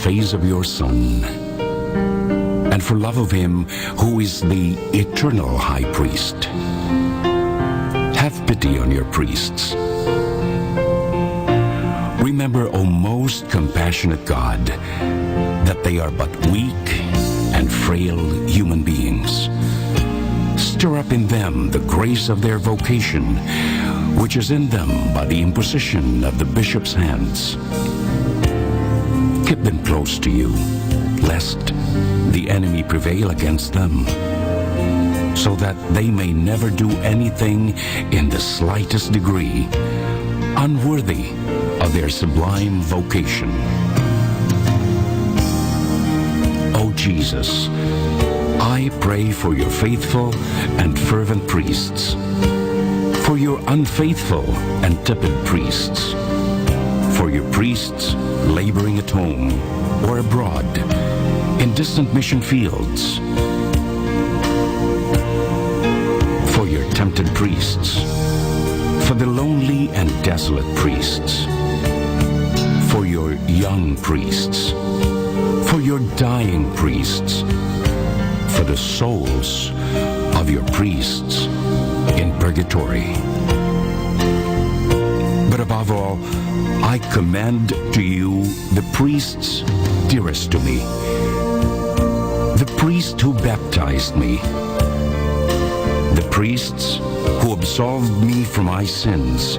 face of your Son, and for love of him who is the eternal high priest. Have pity on your priests. Remember, O most compassionate God, that they are but weak and frail human beings. Stir up in them the grace of their vocation, which is in them by the imposition of the bishop's hands. Keep them close to you, lest the enemy prevail against them, so that they may never do anything in the slightest degree unworthy of their sublime vocation. O Jesus, I pray for your faithful and fervent priests, for your unfaithful and tepid priests, for your priests laboring at home or abroad in distant mission fields, for your tempted priests, for the lonely and desolate priests, for your young priests, for your dying priests, for the souls of your priests in purgatory. But above all, I commend to you the priests dearest to me, the priest who baptized me, the priests who absolved me from my sins,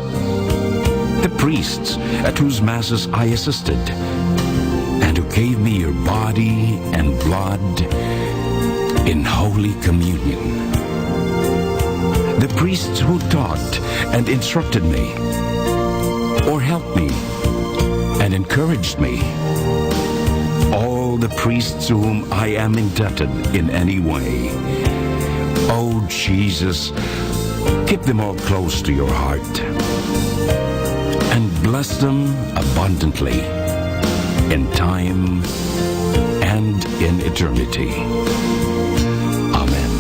the priests at whose masses I assisted, and who gave me your body and blood in Holy Communion, the priests who taught and instructed me, or helped me and encouraged me, all the priests to whom I am indebted in any way. Oh, Jesus, keep them all close to your heart and bless them abundantly in time and in eternity. Amen.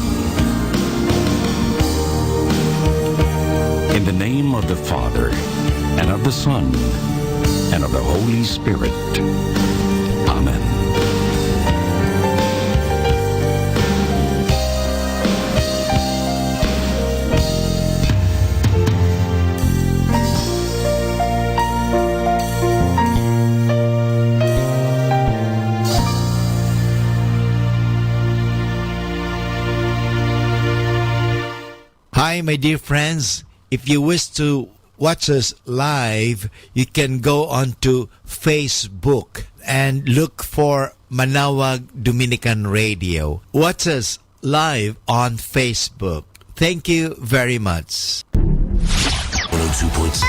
In the name of the Father, and of the Son, and of the Holy Spirit. Amen. Hi, my dear friends. If you wish to watch us live, you can go on to Facebook and look for Manaoag Dominican Radio. Watch us live on Facebook. Thank you very much. 102.6.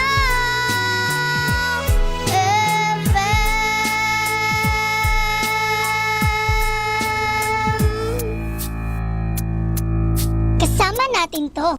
Kasama natin to.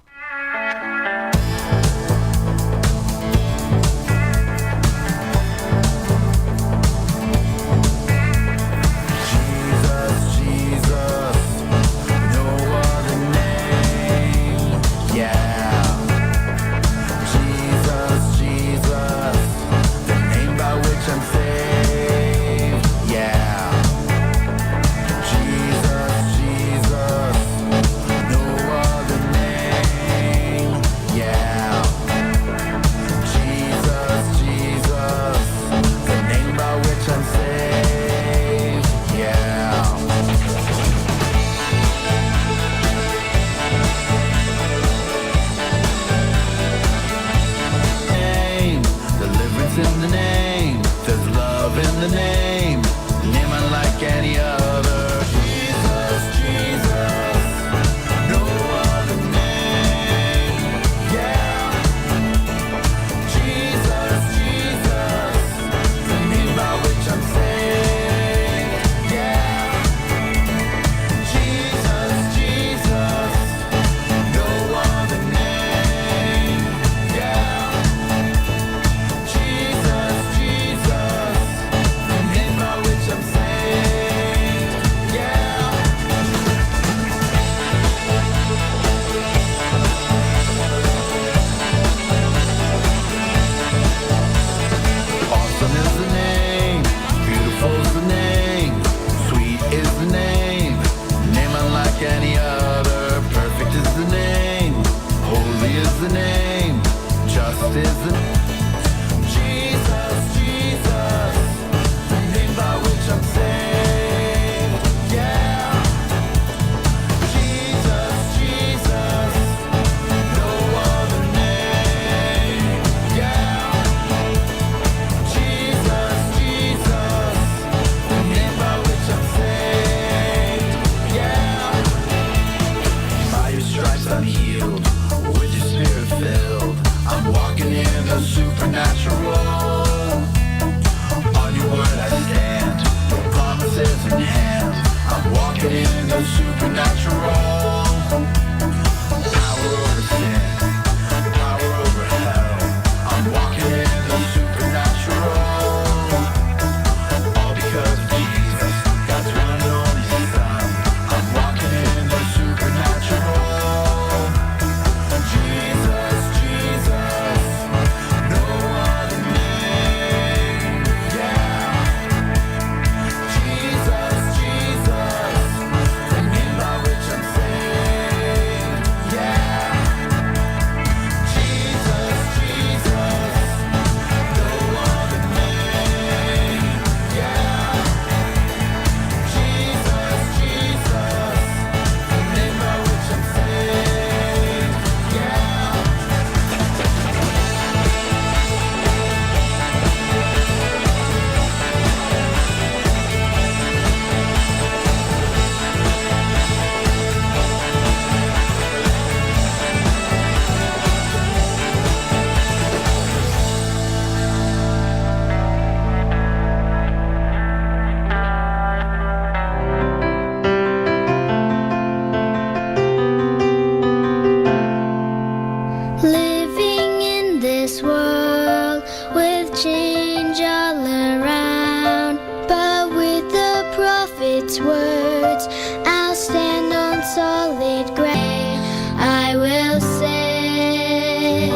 His words, I'll stand on solid ground. I will say,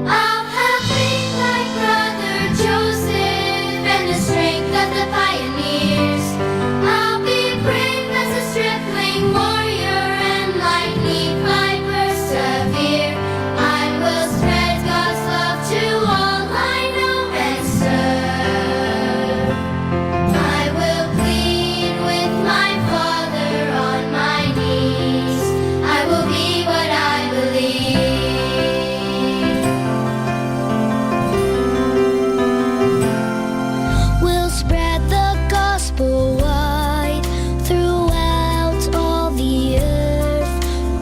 I'll have faith like Brother Joseph and the strength of the pioneers. I'll be brave as a stripling warrior and like Nephi persevere. I will spread God's love to all I know and serve. I will plead with my Father on my knees. I will be what I believe. We'll spread the gospel wide throughout all the earth.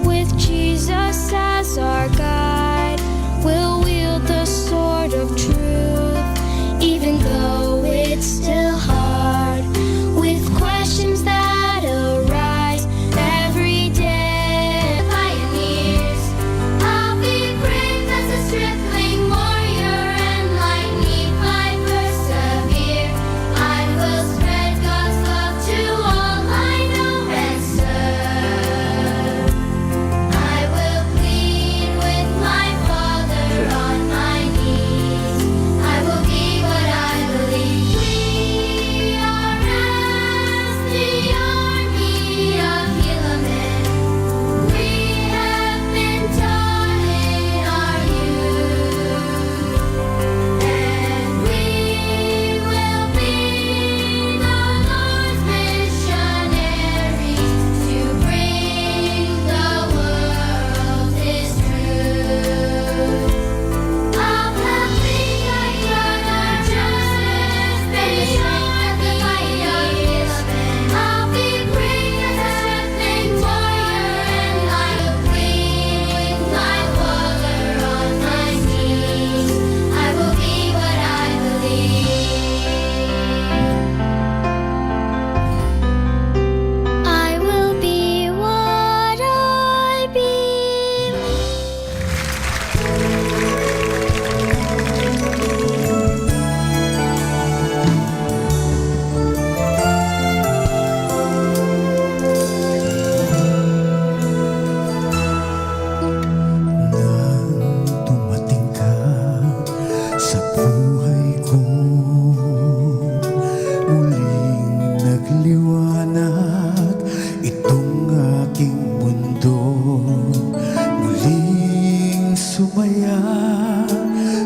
With Jesus as our guide, we'll wield the sword of truth, even though it's still hard. With questions that arise every day. Pioneers, I'll be brave as a stripling warrior and like Nephi persevere. I will spread God's love to all I know and serve. I will plead with my Father on my knees. I will be what I believe. We are as the army of Helaman. We have been taught in our youth, and we will be the Lord's missionaries to bring the world His truth. I'll have faith like Brother Joseph and the strength of the pioneers. I'll be brave as a stripling warrior and I will plead with my Father on my knees. I will be what I believe. I will be what I believe. Nang dumating ka sa buhay ko, muling nagliwanag itong aking mundo. Muling sumaya,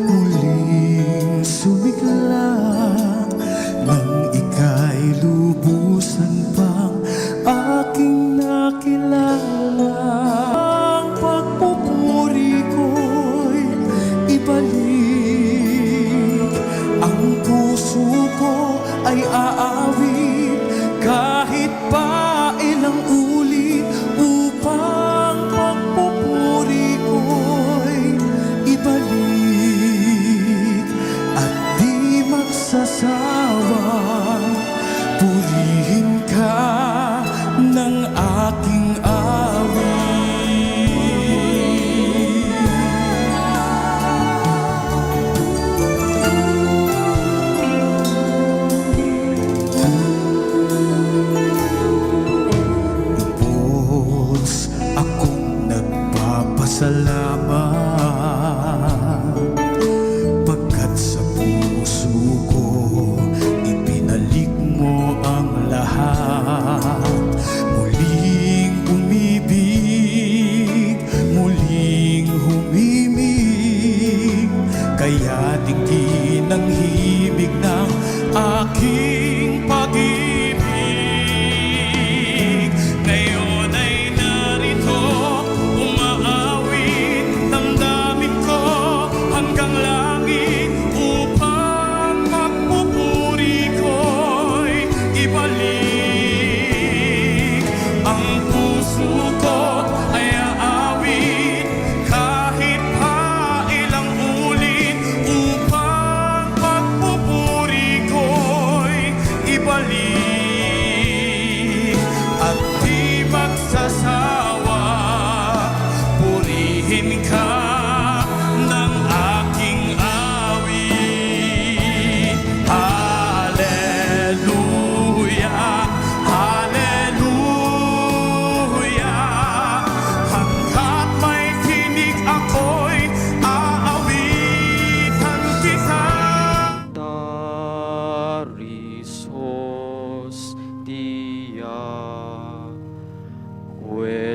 muling sumigla, nang ika'y lubusan pang aking nakilala. Ang pagpupuri ko'y ibalik, ang puso ko ay aawit kahit pa ilang ulit, upang pagpupuri ko'y ibalik at di magsasawang purihin ka ng aking awit.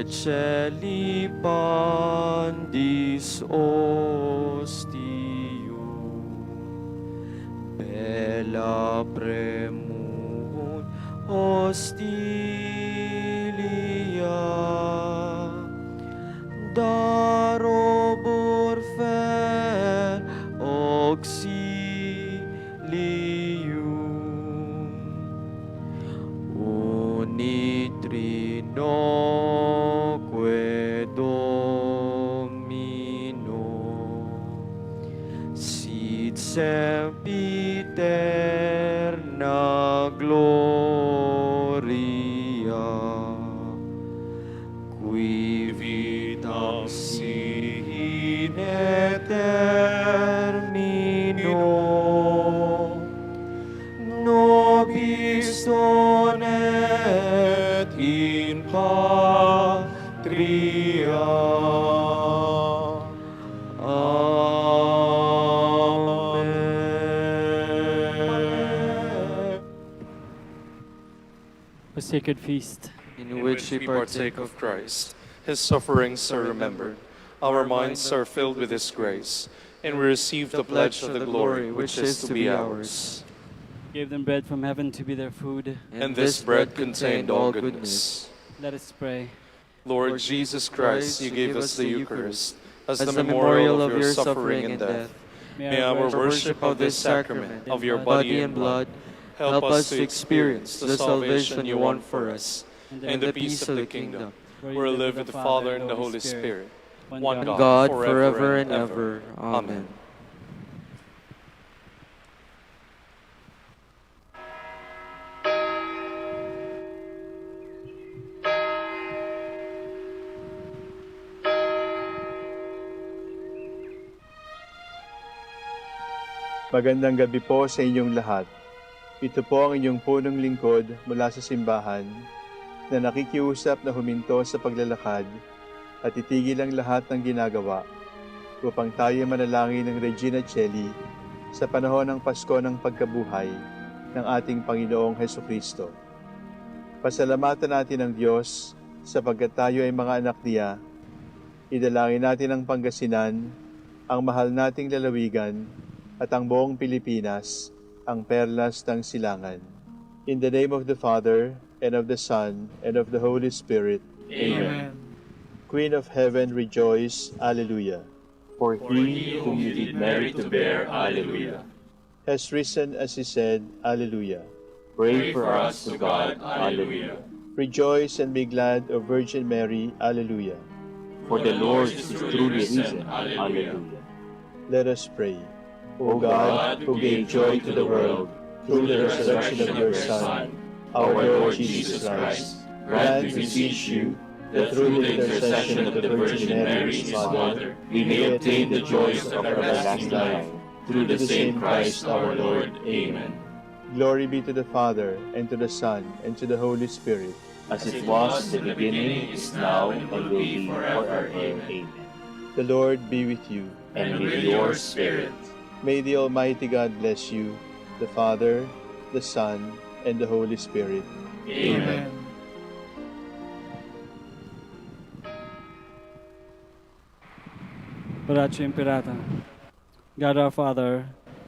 Celi pandis ostium, bella premunt hostilia, darobur fer auxilium, unitrinoque Domino, sit sempiterna gloria, qui vitam sine termino, nobis donet in patria. Amen. A sacred feast. In which we partake of Christ, His sufferings are remembered, our minds are filled with His grace, and we receive the pledge of the glory which is to be ours. Gave them bread from heaven to be their food. And this bread contained all goodness. Let us pray. Lord Jesus Christ, you gave us the Eucharist as the memorial of your suffering and death. May our worship of this sacrament of your body and blood help us to experience the salvation you won for us and the peace of the kingdom, where we live with the Father and the Holy Spirit, one God, forever and ever. Amen. Magandang gabi po sa inyong lahat. Ito po ang inyong punong lingkod mula sa simbahan na nakikiusap na huminto sa paglalakad at itigil ang lahat ng ginagawa upang tayo manalangin ng Regina Celi sa panahon ng Pasko ng pagkabuhay ng ating Panginoong Hesukristo. Pasalamatan natin ang Diyos sapagkat tayo ay mga anak niya. Idalangin natin ang Pangasinan, ang mahal nating lalawigan, at ang buong Pilipinas, ang perlas ng silangan. In the name of the Father, and of the Son, and of the Holy Spirit. Amen. Queen of Heaven, rejoice. Alleluia. For he whom you did merit to bear, Alleluia, has risen as he said, Alleluia. pray for us to God, Alleluia. Rejoice and be glad, O Virgin Mary. Alleluia. For the Lord is truly risen, Alleluia. Let us pray. O God, who gave joy to the world through the resurrection of your Son, our Lord Jesus Christ, grant, we beseech you, that through the intercession of the Virgin Mary, his Mother, we may obtain the joys of everlasting life, through the same Christ our Lord. Amen. Glory be to the Father, and to the Son, and to the Holy Spirit. As it was in the beginning, is now, and will be forever. Amen. The Lord be with you. And with your spirit. May the Almighty God bless you, the Father, the Son, and the Holy Spirit. Amen. Oratio Imperata. God our Father,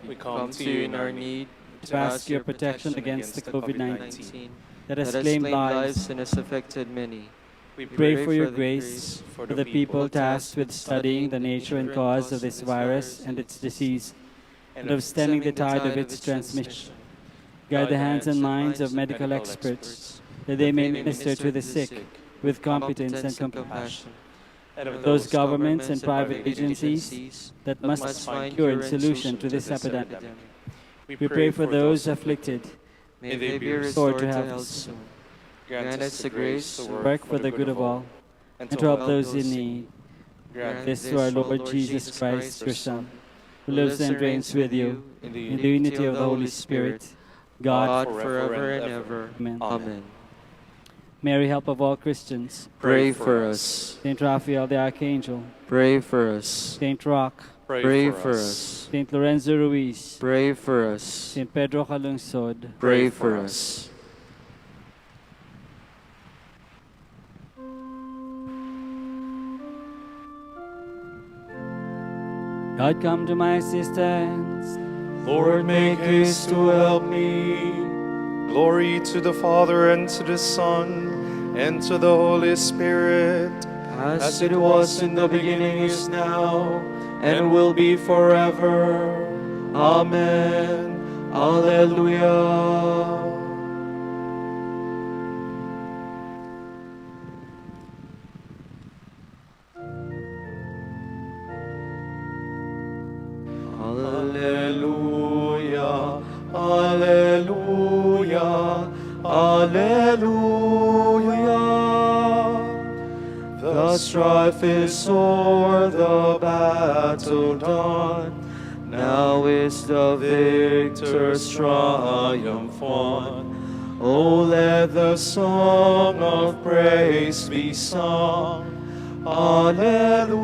We come to you in our need to ask your protection against the COVID-19 that has that has claimed claimed lives. and has affected many. We Pray for your grace for the people tasked with studying the nature and cause of this virus and its disease, and of stemming the tide of its transmission. Guide the hands and minds of medical experts, that they may minister to the sick with competence and compassion. and of Those governments and private agencies that must find cure and solution to this epidemic. We pray for those afflicted, May they be restored restored to to health health soon. Grant us the grace to Work for the good of all, and to help those in need. Grant This to our Lord Jesus Christ, your Son, who lives and reigns with you in the unity of the Holy Spirit, God, forever and ever. Amen. Amen. Mary, help of all Christians, Pray for us. Saint Raphael the Archangel, Pray for us. Saint Roch, Pray for us. Saint Lorenzo Ruiz, Pray for us. Saint Pedro Calungsod, Pray for us. God, come to my assistance. Lord, make haste to help me. Glory to the Father, and to the Son, and to the Holy Spirit, as it was in the beginning, is now, and will be forever. Amen. Alleluia. Alleluia, Alleluia, Alleluia. The strife is sore, the battle done. Now is the victor's triumph won. Oh, let the song of praise be sung. Alleluia.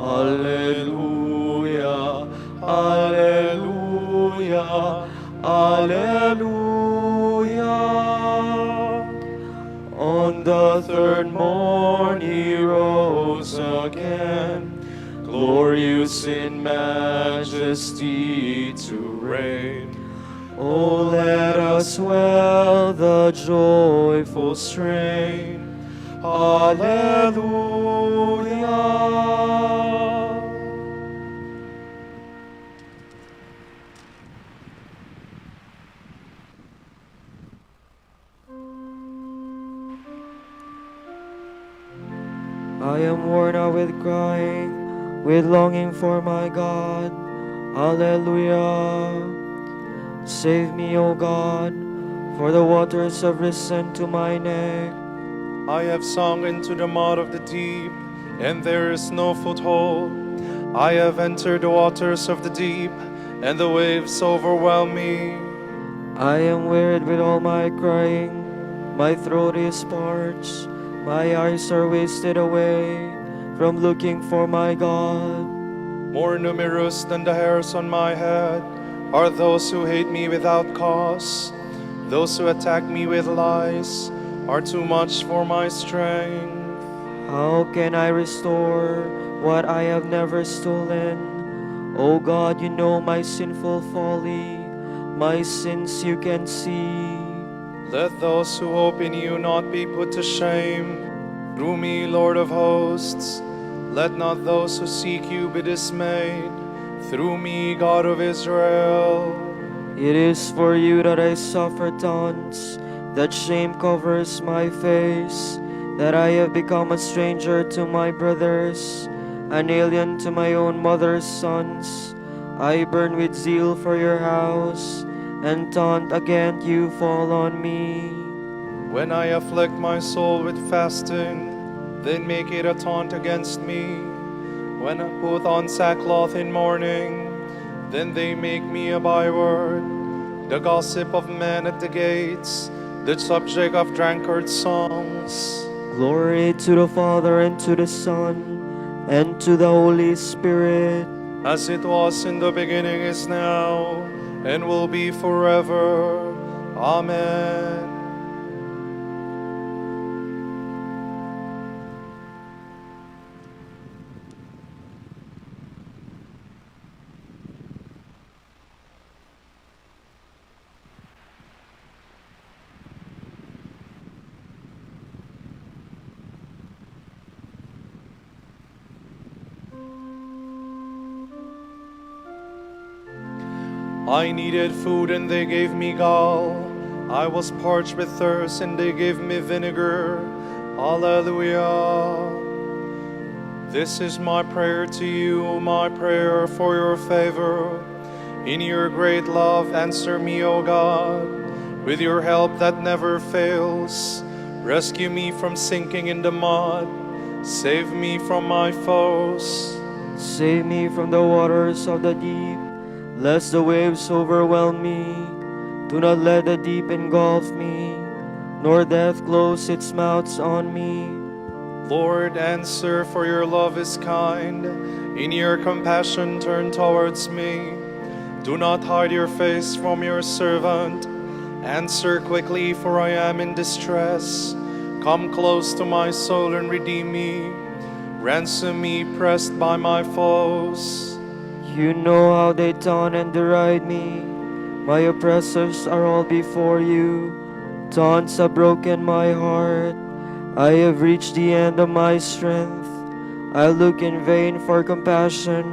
Alleluia, Alleluia, Alleluia. On the third morn he rose again, glorious in majesty to reign. Oh, let us swell the joyful strain. Alleluia. I am worn out with crying, with longing for my God. Alleluia. Save me, O God, for the waters have risen to my neck. I have sunk into the mouth of the deep, and there is no foothold. I have entered the waters of the deep, and the waves overwhelm me. I am wearied with all my crying, my throat is parched, my eyes are wasted away from looking for my God. More numerous than the hairs on my head are those who hate me without cause. Those who attack me with lies are too much for my strength. How can I restore what I have never stolen? O God, you know my sinful folly, my sins you can see. Let those who hope in you not be put to shame. Through me, Lord of hosts, let not those who seek you be dismayed. Through me, God of Israel. It is for you that I suffer taunts, that shame covers my face, that I have become a stranger to my brothers, an alien to my own mother's sons. I burn with zeal for your house, and taunt against you fall on me. When I afflict my soul with fasting, then make it a taunt against me. When I put on sackcloth in mourning, then they make me a byword, the gossip of men at the gates, the subject of drunkard songs. Glory to the Father, and to the Son, and to the Holy Spirit, as it was in the beginning, is now, and will be forever. Amen. I needed food and they gave me gall. I was parched with thirst and they gave me vinegar. Hallelujah. This is my prayer to you, my prayer for your favor. In your great love, answer me, O God, with your help that never fails. Rescue me from sinking in the mud. Save me from my foes. Save me from the waters of the deep, lest the waves overwhelm me. Do not let the deep engulf me, nor death close its mouth on me. Lord, answer, for your love is kind. In your compassion turn towards me. Do not hide your face from your servant. Answer quickly, for I am in distress. Come close to my soul and redeem me. Ransom me pressed by my foes. You know how they taunt and deride me. My oppressors are all before you. Taunts have broken my heart. I have reached the end of my strength. I look in vain for compassion.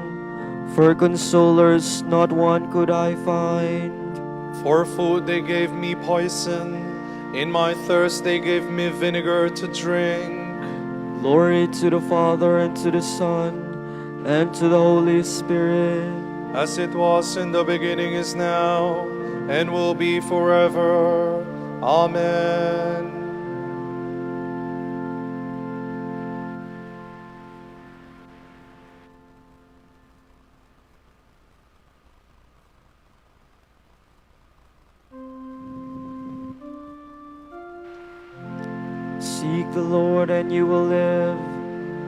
For consolers, not one could I find. For food they gave me poison. In my thirst they gave me vinegar to drink. Glory to the Father, and to the Son, and to the Holy Spirit. As it was in the beginning, is now, and will be forever. Amen. Seek the Lord and you will live.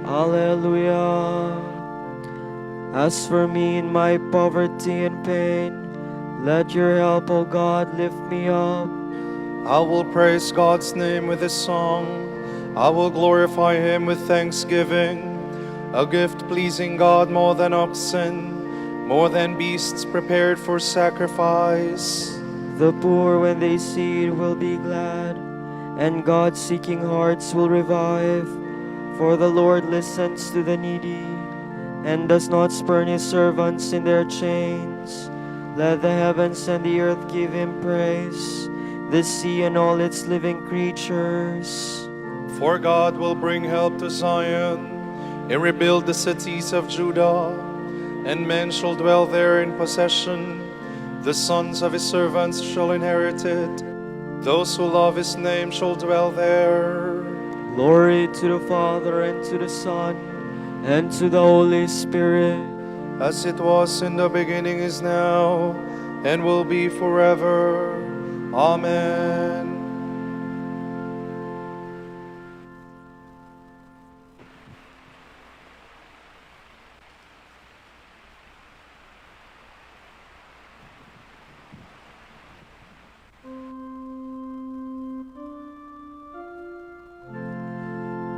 Alleluia. As for me in my poverty and pain, let your help, O God, lift me up. I will praise God's name with a song. I will glorify him with thanksgiving. A gift pleasing God more than oxen, more than beasts prepared for sacrifice. The poor, when they see it, will be glad, and God-seeking hearts will revive. For the Lord listens to the needy, and does not spurn his servants in their chains. Let the heavens and the earth give him praise, the sea and all its living creatures. For God will bring help to Zion, and rebuild the cities of Judah, and men shall dwell there in possession. The sons of his servants shall inherit it. Those who love his name shall dwell there. Glory to the Father, and to the Son, and to the Holy Spirit. As it was in the beginning, is now, and will be forever. Amen.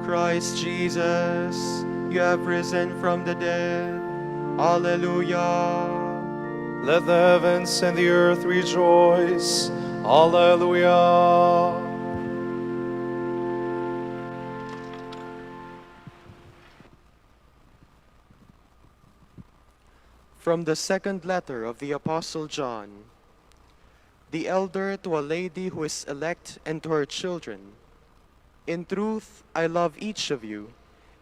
Christ Jesus, you have risen from the dead. Alleluia. Let the heavens and the earth rejoice. Alleluia. From the second letter of the Apostle John, the elder to a lady who is elect and to her children. In truth, I love each of you,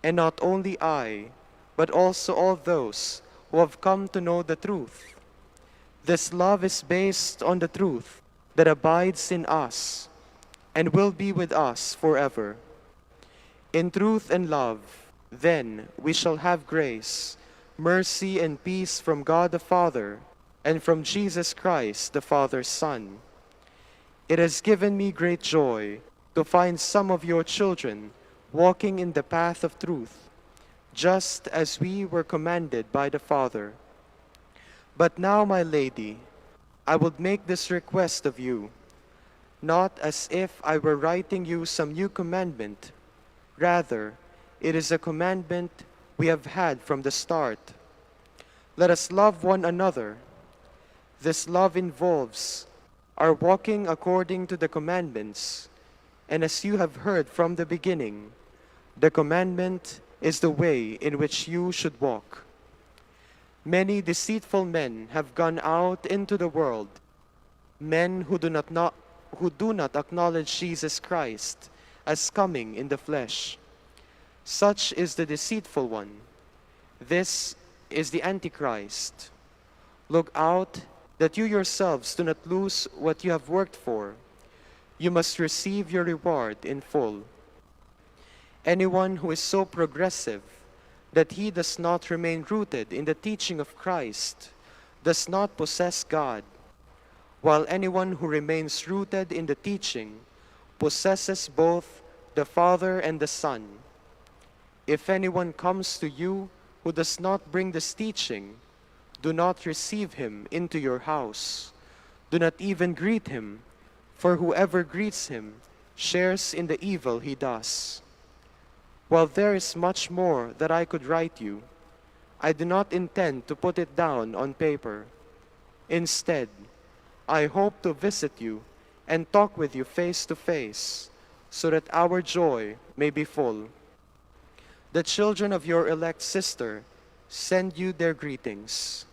and not only I, but also all those who have come to know the truth. This love is based on the truth that abides in us and will be with us forever. In truth and love, then we shall have grace, mercy, and peace from God the Father and from Jesus Christ, the Father's Son. It has given me great joy to find some of your children walking in the path of truth, just as we were commanded by the Father. But now, my lady, I would make this request of you, not as if I were writing you some new commandment. Rather, it is a commandment we have had from the start. Let us love one another. This love involves our walking according to the commandments. And as you have heard from the beginning, the commandment is the way in which you should walk. Many deceitful men have gone out into the world, men who do not acknowledge Jesus Christ as coming in the flesh. Such is the deceitful one. This is the Antichrist. Look out that you yourselves do not lose what you have worked for. You must receive your reward in full. Anyone who is so progressive that he does not remain rooted in the teaching of Christ does not possess God, while anyone who remains rooted in the teaching possesses both the Father and the Son. If anyone comes to you who does not bring this teaching, do not receive him into your house. Do not even greet him, for whoever greets him shares in the evil he does. While there is much more that I could write you, I do not intend to put it down on paper. Instead, I hope to visit you and talk with you face to face, so that our joy may be full. The children of your elect sister send you their greetings.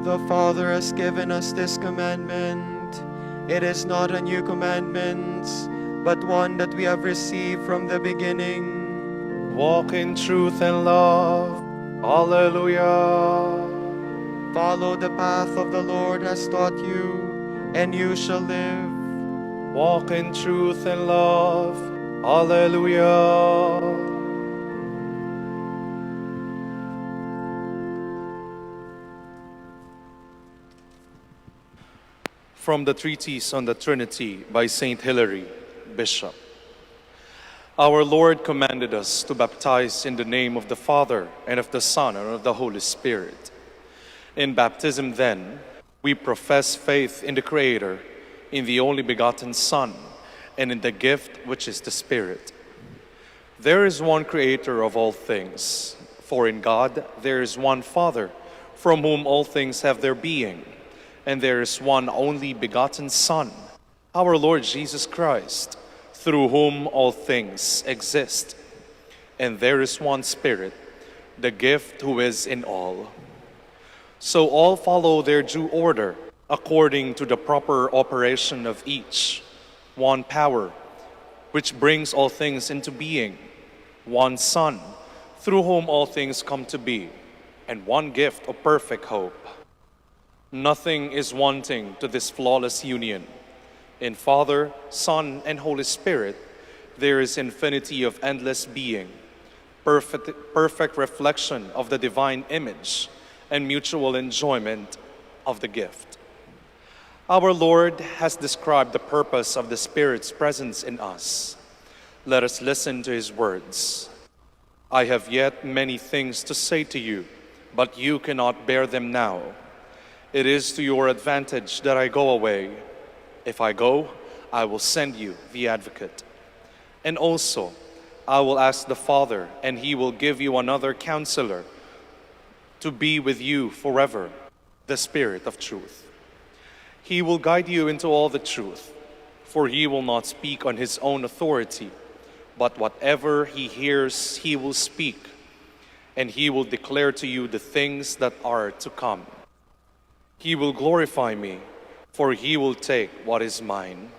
The Father has given us this commandment. It is not a new commandment, but one that we have received from the beginning. Walk in truth and love. Hallelujah. Follow the path of the Lord has taught you, and you shall live. Walk in truth and love. Hallelujah. From the Treatise on the Trinity by Saint Hilary, Bishop. Our Lord commanded us to baptize in the name of the Father, and of the Son, and of the Holy Spirit. In baptism, then, we profess faith in the Creator, in the only begotten Son, and in the gift which is the Spirit. There is one Creator of all things, for in God there is one Father, from whom all things have their being, and there is one only begotten Son, our Lord Jesus Christ, through whom all things exist. And there is one Spirit, the gift who is in all. So all follow their due order, according to the proper operation of each. One power, which brings all things into being. One Son, through whom all things come to be. And one gift of perfect hope. Nothing is wanting to this flawless union. In Father, Son, and Holy Spirit, there is infinity of endless being, perfect reflection of the divine image, and mutual enjoyment of the gift. Our Lord has described the purpose of the Spirit's presence in us. Let us listen to his words. I have yet many things to say to you, but you cannot bear them now. It is to your advantage that I go away. If I go, I will send you the Advocate. And also, I will ask the Father, and he will give you another Counselor to be with you forever, the Spirit of truth. He will guide you into all the truth, for he will not speak on his own authority, but whatever he hears, he will speak, and he will declare to you the things that are to come. He will glorify me, for he will take what is mine.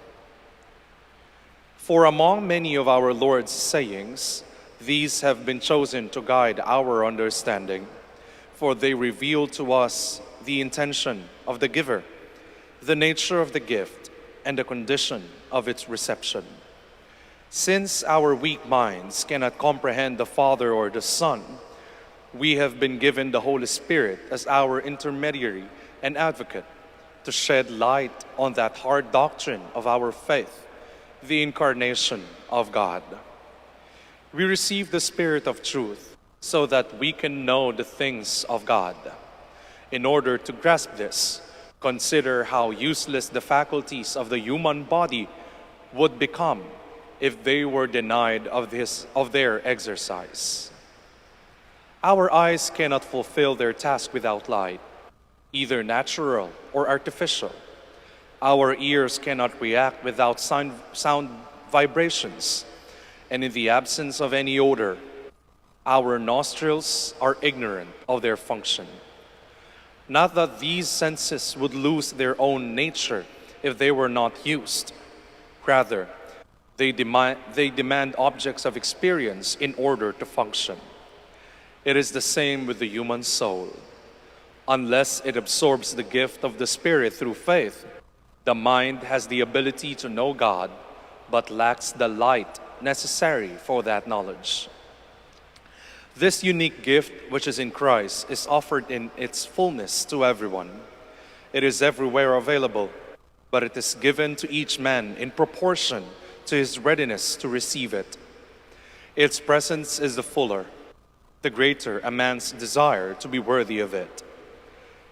For among many of our Lord's sayings, these have been chosen to guide our understanding, for they reveal to us the intention of the giver, the nature of the gift, and the condition of its reception. Since our weak minds cannot comprehend the Father or the Son, we have been given the Holy Spirit as our intermediary and advocate to shed light on that hard doctrine of our faith, the incarnation of God. We receive the Spirit of truth so that we can know the things of God. In order to grasp this, consider how useless the faculties of the human body would become if they were denied of their exercise. Our eyes cannot fulfill their task without light, either natural or artificial. Our ears cannot react without sound vibrations, and in the absence of any odor, our nostrils are ignorant of their function. Not that these senses would lose their own nature if they were not used. Rather, they demand objects of experience in order to function. It is the same with the human soul. Unless it absorbs the gift of the Spirit through faith, the mind has the ability to know God, but lacks the light necessary for that knowledge. This unique gift, which is in Christ, is offered in its fullness to everyone. It is everywhere available, but it is given to each man in proportion to his readiness to receive it. Its presence is the fuller, the greater a man's desire to be worthy of it.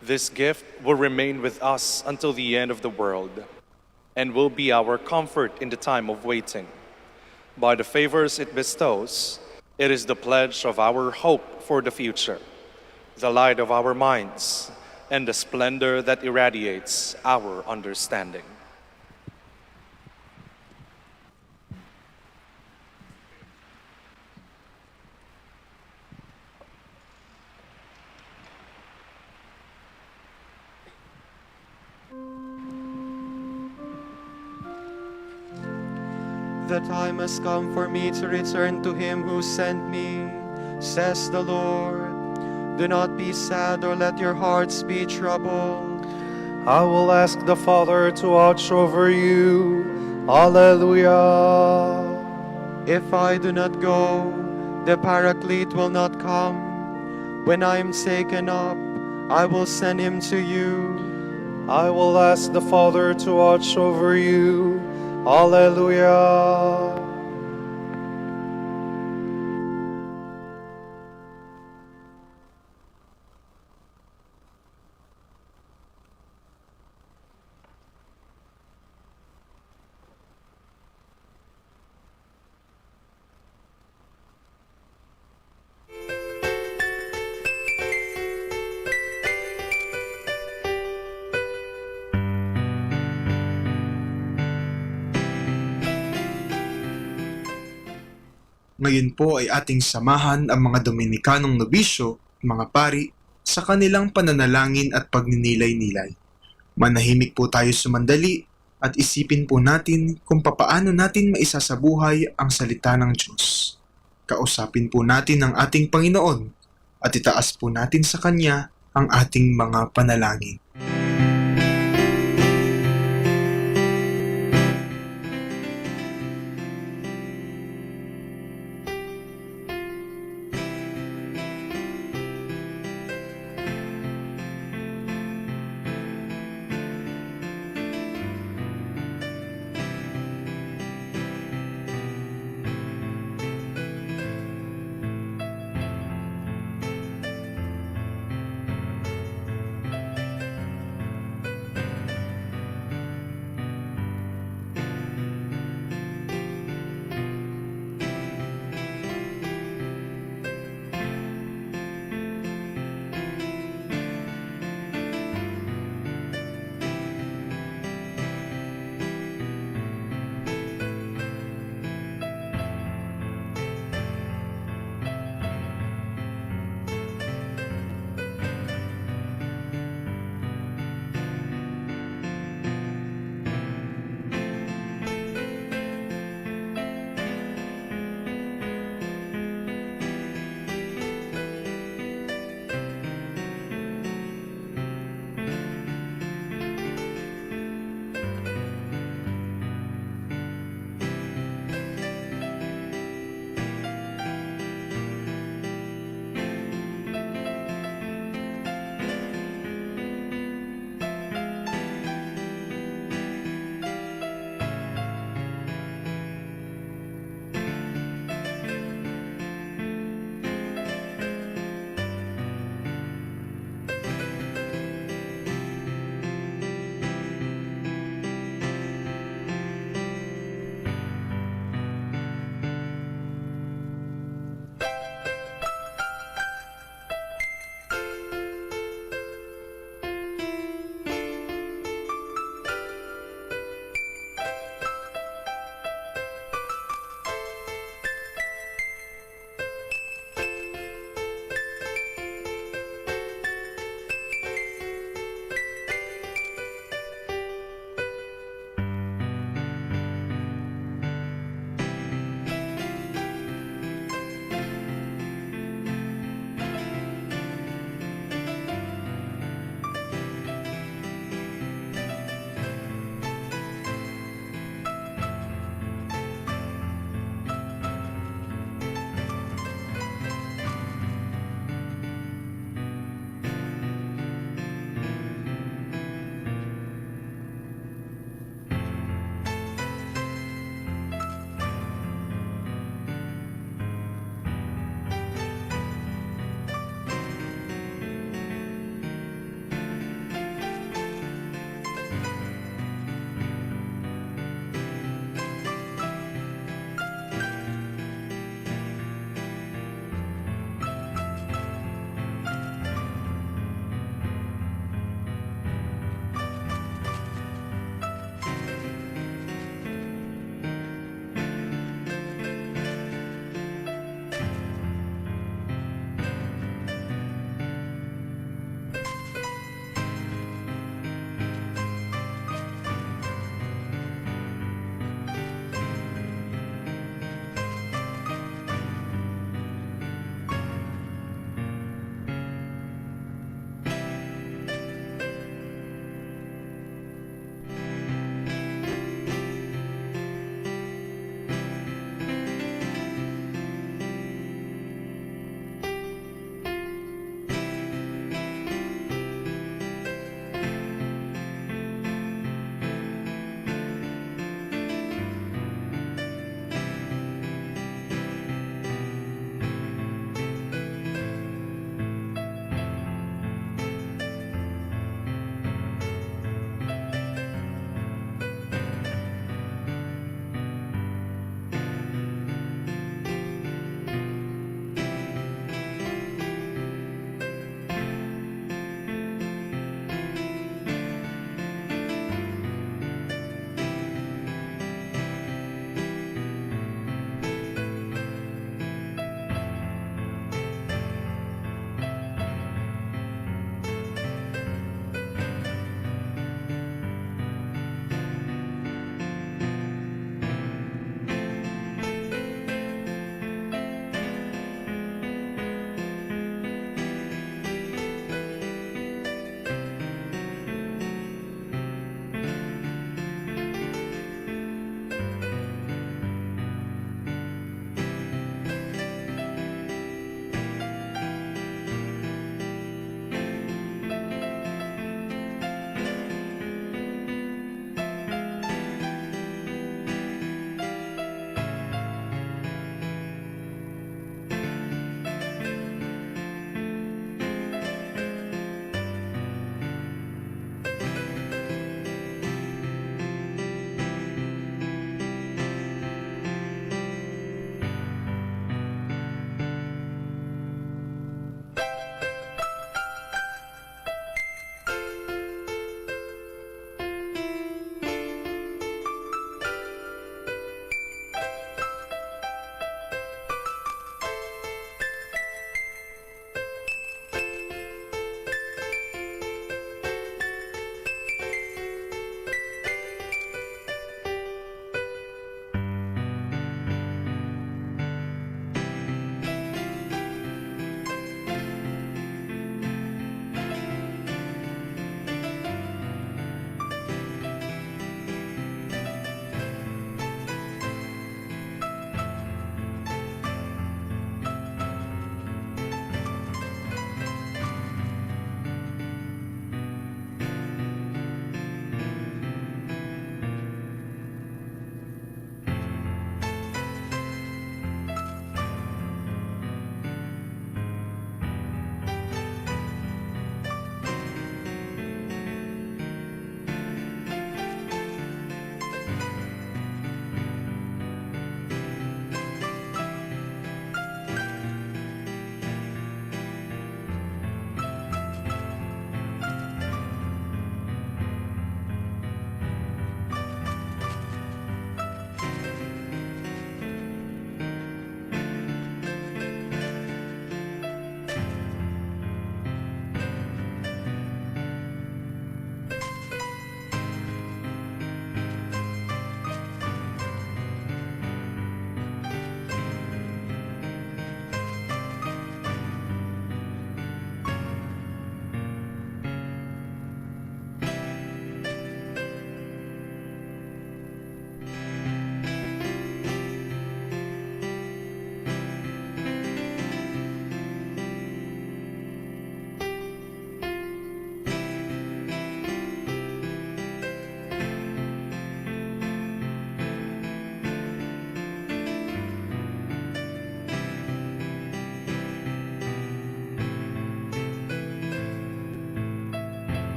This gift will remain with us until the end of the world and will be our comfort in the time of waiting. By the favors it bestows, it is the pledge of our hope for the future, the light of our minds, and the splendor that irradiates our understanding. The time has come for me to return to him who sent me, says the Lord. Do not be sad or let your hearts be troubled. I will ask the Father to watch over you. Alleluia. If I do not go, the Paraclete will not come. When I am taken up, I will send him to you. I will ask the Father to watch over you. Alleluia. Ngayon po ay ating samahan ang mga Dominikanong nobisyo, mga pari, sa kanilang pananalangin at pagninilay-nilay. Manahimik po tayo sumandali at isipin po natin kung papaano natin maisasabuhay ang salita ng Diyos. Kausapin po natin ang ating Panginoon at itaas po natin sa Kanya ang ating mga panalangin.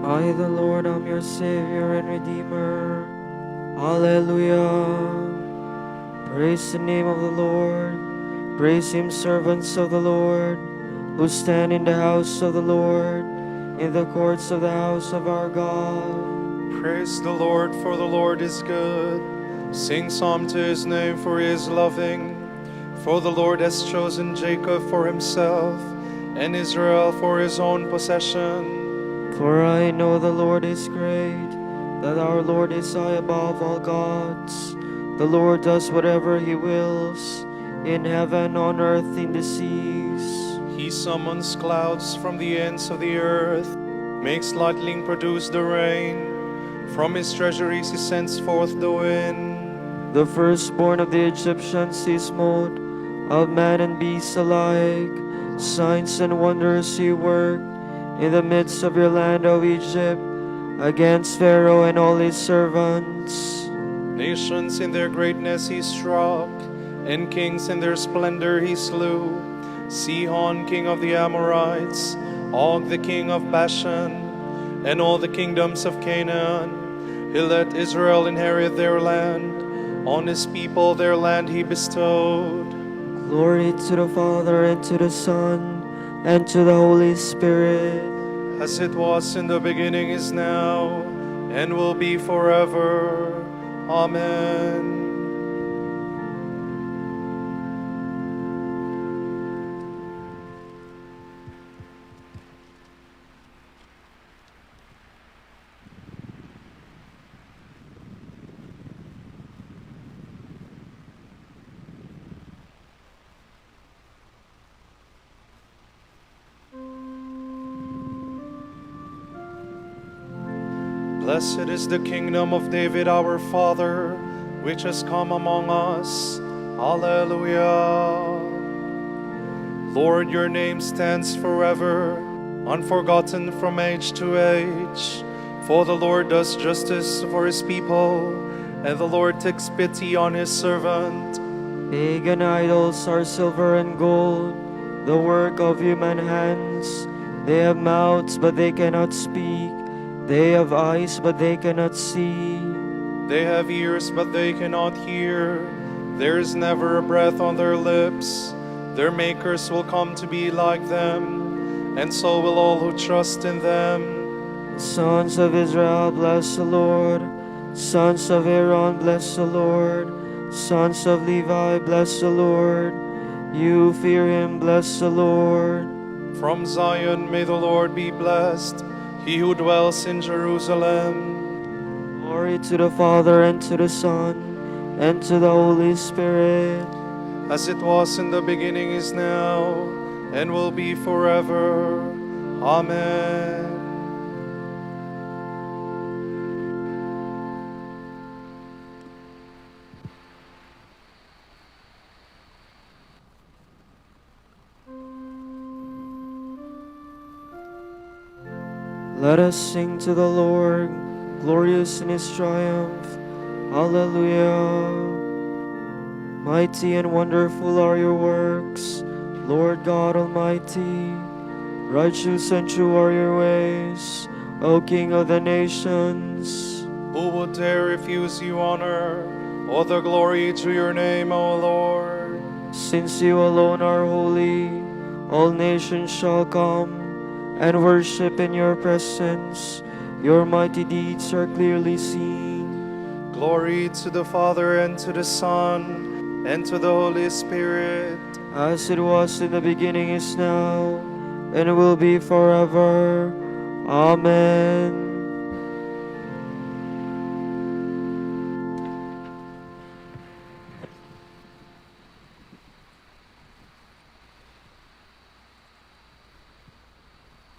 I, the Lord, am your Savior and Redeemer. Hallelujah. Praise the name of the Lord. Praise him, servants of the Lord, who stand in the house of the Lord, in the courts of the house of our God. Praise the Lord, for the Lord is good. Sing psalm to his name, for he is loving. For the Lord has chosen Jacob for himself, and Israel for his own possession. For I know the Lord is great, that our Lord is high above all gods. The Lord does whatever he wills, in heaven, on earth, in the seas. He summons clouds from the ends of the earth, makes lightning produce the rain. From his treasuries he sends forth the wind. The firstborn of the Egyptians he smote, of man and beast alike. Signs and wonders he worked in the midst of your land, O Egypt, against Pharaoh and all his servants. Nations in their greatness he struck, and kings in their splendor he slew. Sihon, king of the Amorites, Og, the king of Bashan, and all the kingdoms of Canaan. He let Israel inherit their land. On his people their land he bestowed. Glory to the Father, and to the Son, and to the Holy Spirit. As it was in the beginning, is now, and will be forever. Amen. Blessed is the kingdom of David our father, which has come among us. Alleluia. Lord, your name stands forever, unforgotten from age to age. For the Lord does justice for his people, and the Lord takes pity on his servant. Pagan idols are silver and gold, the work of human hands. They have mouths, but they cannot speak. They have eyes, but they cannot see. They have ears, but they cannot hear. There is never a breath on their lips. Their makers will come to be like them, and so will all who trust in them. Sons of Israel, bless the Lord. Sons of Aaron, bless the Lord. Sons of Levi, bless the Lord. You fear him, bless the Lord. From Zion may the Lord be blessed, he who dwells in Jerusalem. Glory to the Father, and to the Son, and to the Holy Spirit. As it was in the beginning, is now, and will be forever. Amen. Let us sing to the Lord, glorious in his triumph. Hallelujah. Mighty and wonderful are your works, Lord God Almighty. Righteous and true are your ways, O King of the nations. Who would dare refuse you honor, or the glory to your name, O Lord? Since you alone are holy, all nations shall come and worship in your presence. Your mighty deeds are clearly seen. Glory to the Father, and to the Son, and to the Holy Spirit. As it was in the beginning, is now, and will be forever. Amen.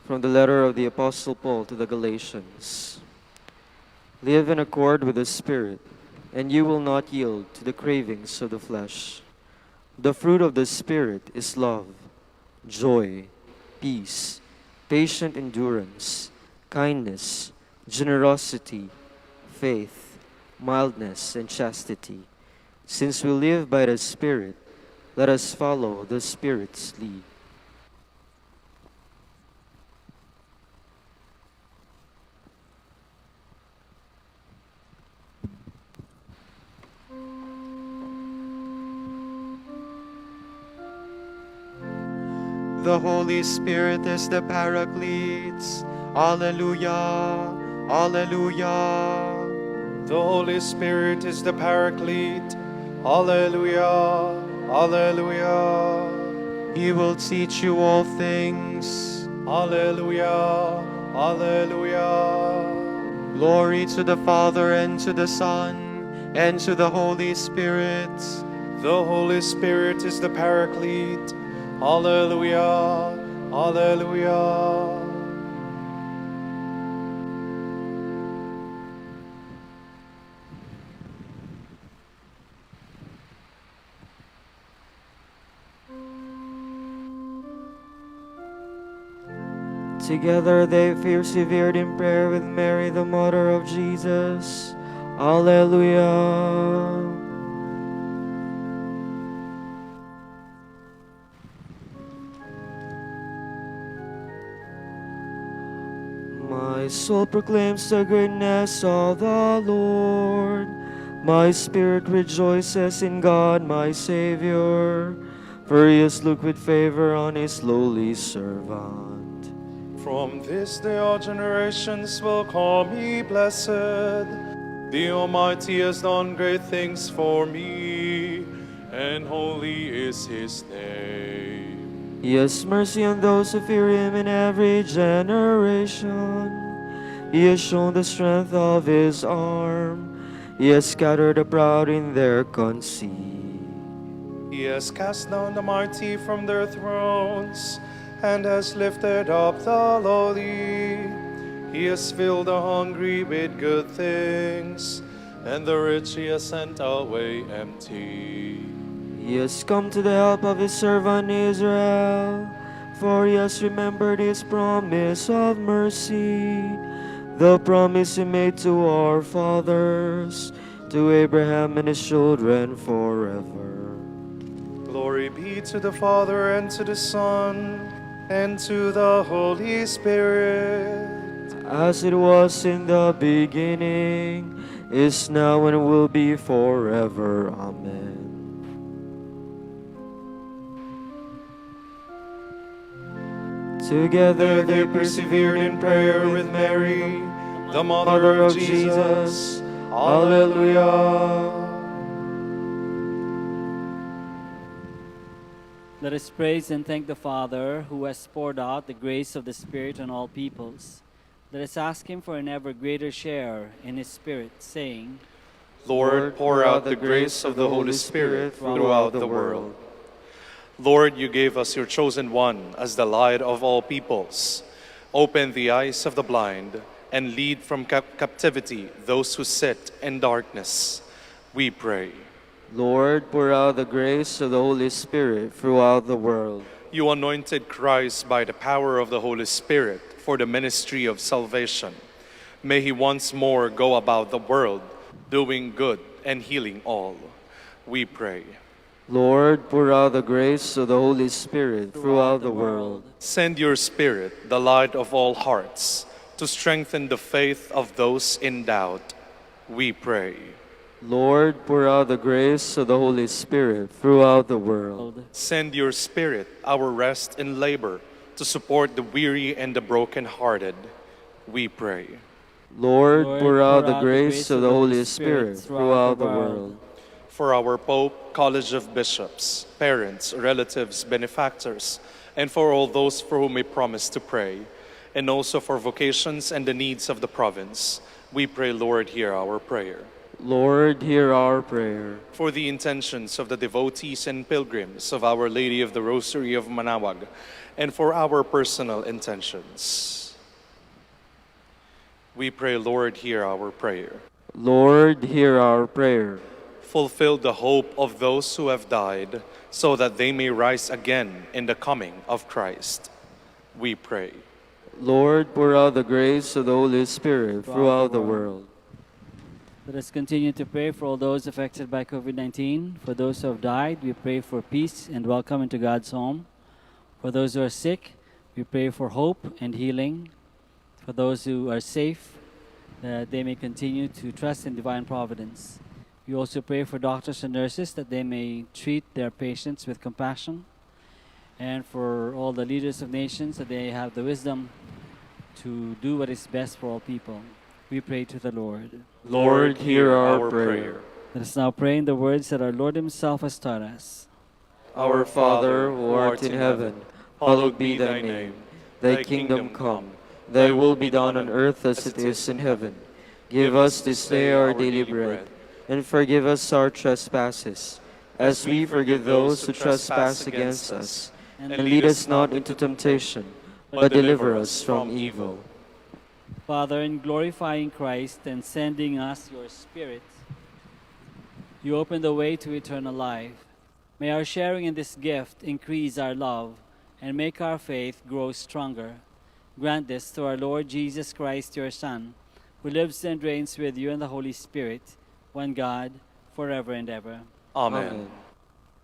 From the letter of the Apostle Paul to the Galatians. Live in accord with the Spirit, and you will not yield to the cravings of the flesh. The fruit of the Spirit is love, joy, peace, patient endurance, kindness, generosity, faith, mildness, and chastity. Since we live by the Spirit, let us follow the Spirit's lead. The Holy Spirit is the Paraclete. Alleluia. Alleluia. The Holy Spirit is the Paraclete. Alleluia. Alleluia. He will teach you all things. Alleluia. Alleluia. Glory to the Father, and to the Son, and to the Holy Spirit. The Holy Spirit is the Paraclete. Alleluia. Alleluia. Together they persevered in prayer with Mary, the mother of Jesus. Alleluia. My soul proclaims the greatness of the Lord. My spirit rejoices in God, my Savior, for he has looked with favor on his lowly servant. From this day all generations will call me blessed. The Almighty has done great things for me, and holy is his name. He has mercy on those who fear him in every generation. He has shown the strength of his arm. He has scattered the proud in their conceit. He has cast down the mighty from their thrones, and has lifted up the lowly. He has filled the hungry with good things, and the rich he has sent away empty. He has come to the help of his servant Israel, for he has remembered his promise of mercy, the promise he made to our fathers, to Abraham and his children forever. Glory be to the Father, and to the Son, and to the Holy Spirit. As it was in the beginning, is now, and will be forever. Amen. Together they persevered in prayer with Mary, the mother of Jesus. Alleluia. Let us praise and thank the Father, who has poured out the grace of the Spirit on all peoples. Let us ask him for an ever greater share in his Spirit, saying, Lord, pour out the grace of the Holy Spirit throughout the world. Lord, you gave us your chosen one as the light of all peoples. Open the eyes of the blind and lead from captivity those who sit in darkness. We pray. Lord, pour out the grace of the Holy Spirit throughout the world. You anointed Christ by the power of the Holy Spirit for the ministry of salvation. May he once more go about the world, doing good and healing all. We pray. Lord, pour out the grace of the Holy Spirit throughout the world. Send your Spirit, the light of all hearts, to strengthen the faith of those in doubt. We pray. Lord, pour out the grace of the Holy Spirit throughout the world. Send your Spirit, our rest in labor, to support the weary and the broken-hearted. We pray. Lord, pour out the grace of the Holy Spirit throughout the world. For our Pope, College of Bishops, parents, relatives, benefactors, and for all those for whom we promise to pray, and also for vocations and the needs of the province, we pray, Lord, hear our prayer. Lord, hear our prayer. For the intentions of the devotees and pilgrims of Our Lady of the Rosary of Manaoag, and for our personal intentions, we pray, Lord, hear our prayer. Lord, hear our prayer. Fulfill the hope of those who have died, so that they may rise again in the coming of Christ. We pray. Lord, pour out the grace of the Holy Spirit throughout the world. Let us continue to pray for all those affected by COVID-19. For those who have died, we pray for peace and welcome into God's home. For those who are sick, we pray for hope and healing. For those who are safe, that they may continue to trust in divine providence. We also pray for doctors and nurses that they may treat their patients with compassion. and for all the leaders of nations, that they have the wisdom to do what is best for all people. We pray to the Lord. Lord, hear our prayer. Let us now pray in the words that our Lord himself has taught us. Our Father, who art in heaven, hallowed be thy name. Thy kingdom come, thy will be done on earth as it is in heaven. Give us this day our daily bread, and forgive us our trespasses, as we forgive those who trespass against us. And lead us not into temptation, but deliver us from evil. Father, in glorifying Christ and sending us your Spirit, you open the way to eternal life. May our sharing in this gift increase our love and make our faith grow stronger. Grant this through our Lord Jesus Christ, your Son, who lives and reigns with you in the Holy Spirit, one God, forever and ever. Amen.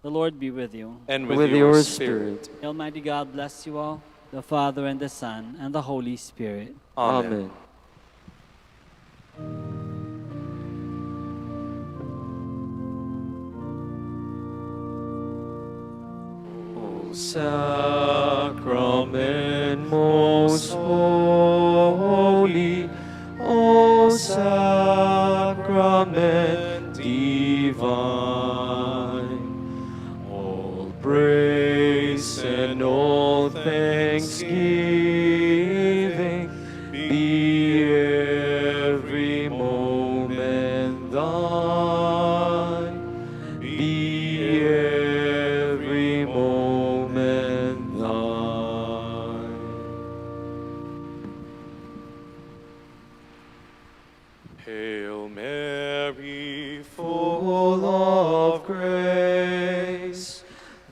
The Lord be with you. And with your spirit. Almighty God bless you all, the Father and the Son and the Holy Spirit. Amen. O sacrament most holy, O sacrament divine, all praise and all thanksgiving be every moment thine, be every moment thine. Hail Mary, full of grace,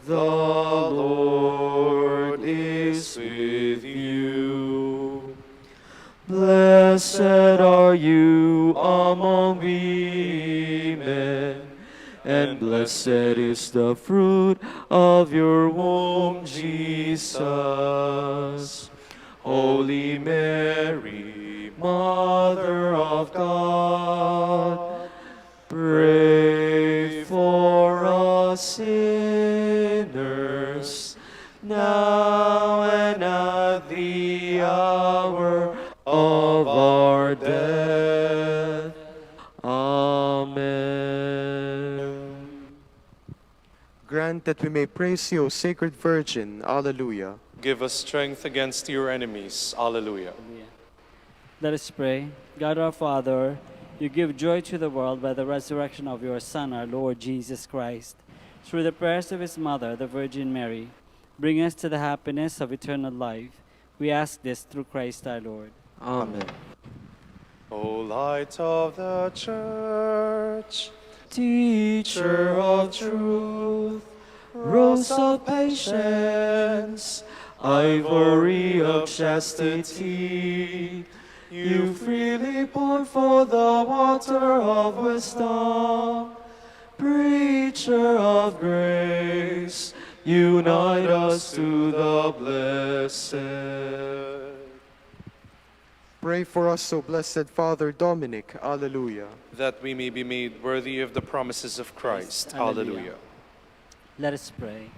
the Lord is with you. Blessed are you among women, and blessed is the fruit of your womb, Jesus. Holy Mary, Mother of God, pray for us sinners, now and at the hour of our death. Amen. Grant that we may praise you, O Sacred Virgin. Alleluia. Give us strength against your enemies. Alleluia. Let us pray. God our Father, you give joy to the world by the resurrection of your Son, our Lord Jesus Christ. Through the prayers of his mother, the Virgin Mary, bring us to the happiness of eternal life. We ask this through Christ our Lord. Amen. O light of the church, Teacher of truth, rose of patience, ivory of chastity, you freely poured forth the water of wisdom. Preacher of grace, unite us to the blessed. Pray for us, O Blessed Father Dominic. Alleluia. that we may be made worthy of the promises of Christ. Alleluia. Let us pray.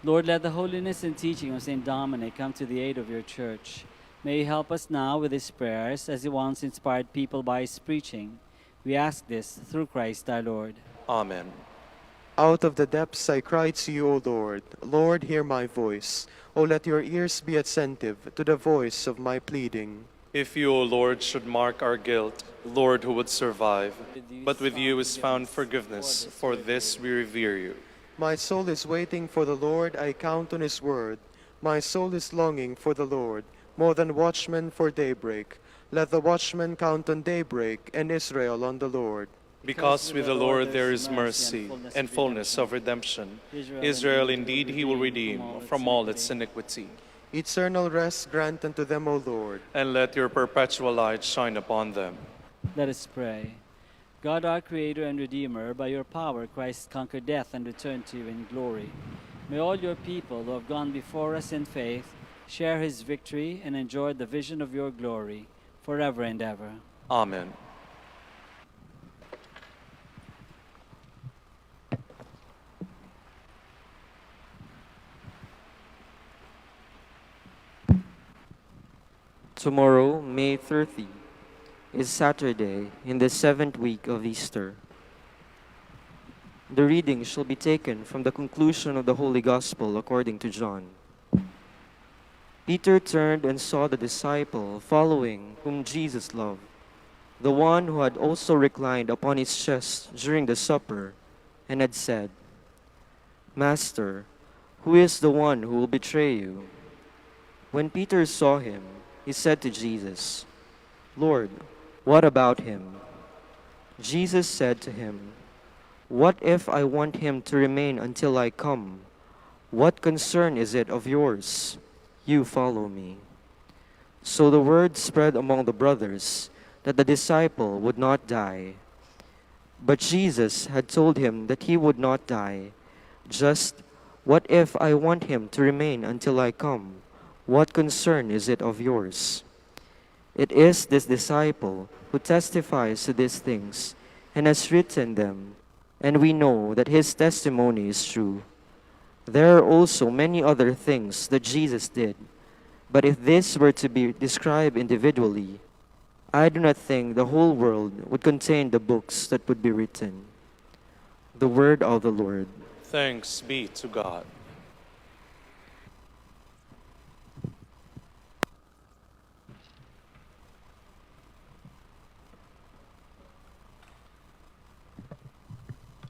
Lord, let the holiness and teaching of St. Dominic come to the aid of your church. May he help us now with his prayers as he once inspired people by his preaching. We ask this through Christ our Lord. Amen. Out of the depths I cry to you, O Lord. Lord, hear my voice. O let your ears be attentive to the voice of my pleading. If you, O Lord, should mark our guilt, Lord, who would survive? But with you is found forgiveness. For this we revere you. My soul is waiting for the Lord. I count on his word. My soul is longing for the Lord, more than watchmen for daybreak. Let the watchman count on daybreak, and Israel on the Lord. Because with the Lord there is mercy and fullness of redemption. Israel indeed he will redeem from all its iniquity. Eternal rest grant unto them, O Lord. And let your perpetual light shine upon them. Let us pray. God, our Creator and Redeemer, by your power Christ conquered death and returned to you in glory. May all your people who have gone before us in faith share his victory and enjoy the vision of your glory forever and ever. Amen. Tomorrow, May 30, is Saturday in the 7th week of Easter. The reading shall be taken from the conclusion of the Holy Gospel according to John. Peter turned and saw the disciple following whom Jesus loved, the one who had also reclined upon his chest during the supper, and had said, "Master, who is the one who will betray you?" When Peter saw him, he said to Jesus, "Lord, what about him?" Jesus said to him, "What if I want him to remain until I come? What concern is it of yours? You follow me." So the word spread among the brothers that the disciple would not die. But Jesus had told him that he would not die. Just, "What if I want him to remain until I come? What concern is it of yours?" It is this disciple who testifies to these things and has written them, and we know that his testimony is true. There are also many other things that Jesus did, but if this were to be described individually, I do not think the whole world would contain the books that would be written. The word of the Lord. Thanks be to God.